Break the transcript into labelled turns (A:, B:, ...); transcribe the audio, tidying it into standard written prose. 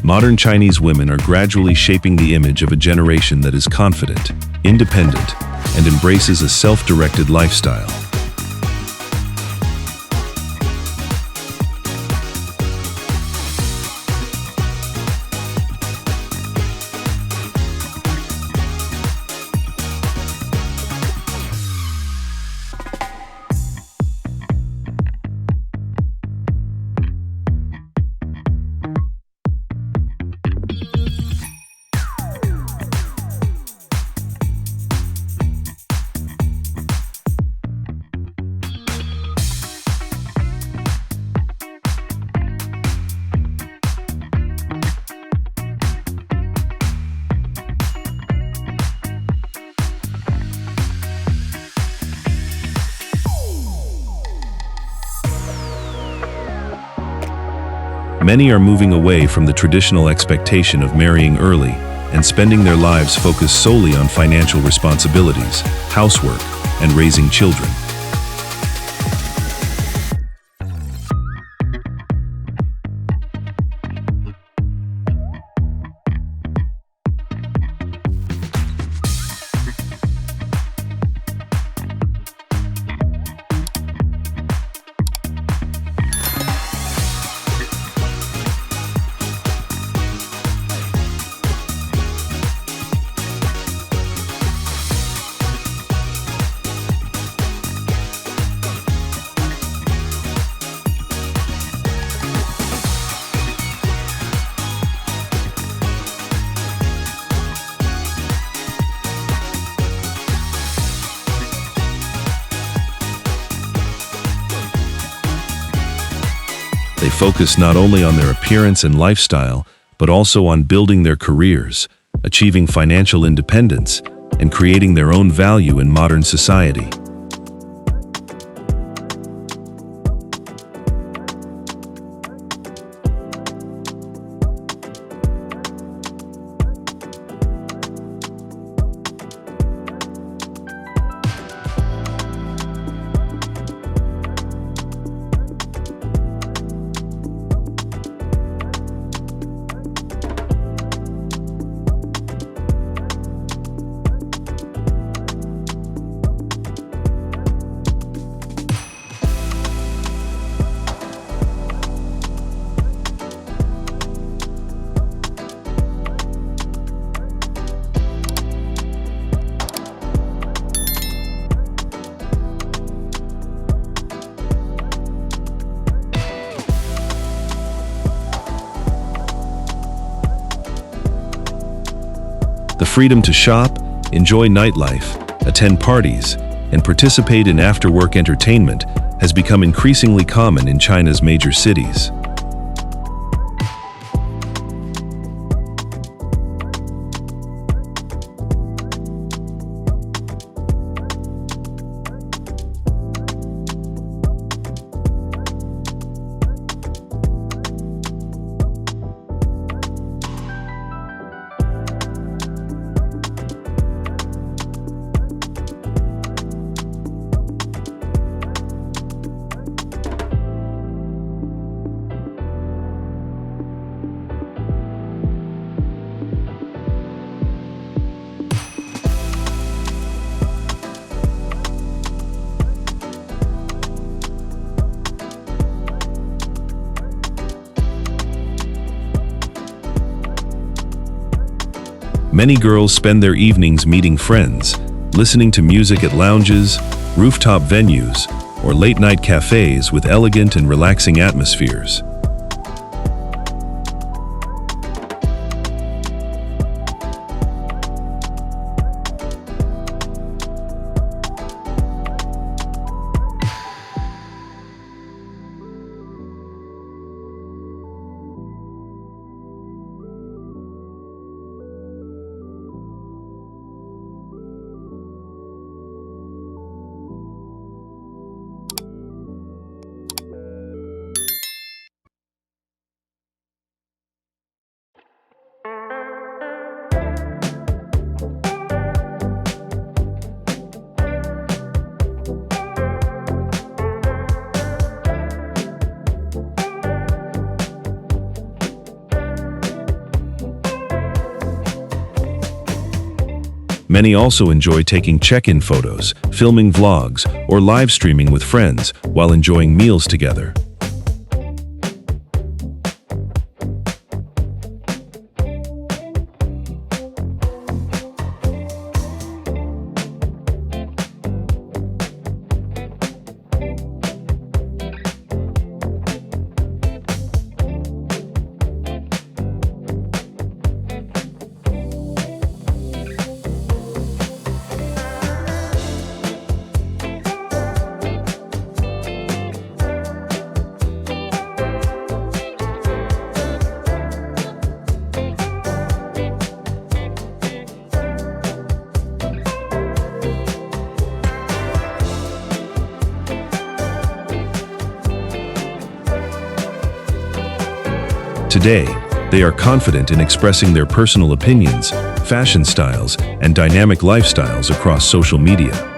A: Modern Chinese women are gradually shaping the image of a generation that is confident, independent, and embraces a self-directed lifestyle. Many are moving away from the traditional expectation of marrying early and spending their lives focused solely on financial responsibilities, housework, and raising children. They focus not only on their appearance and lifestyle, but also on building their careers, achieving financial independence, and creating their own value in modern society. The freedom to shop, enjoy nightlife, attend parties, and participate in after-work entertainment has become increasingly common in China's major cities. Many girls spend their evenings meeting friends, listening to music at lounges, rooftop venues, or late-night cafes with elegant and relaxing atmospheres. Many also enjoy taking check-in photos, filming vlogs, or live streaming with friends while enjoying meals together. Today, they are confident in expressing their personal opinions, fashion styles, and dynamic lifestyles across social media.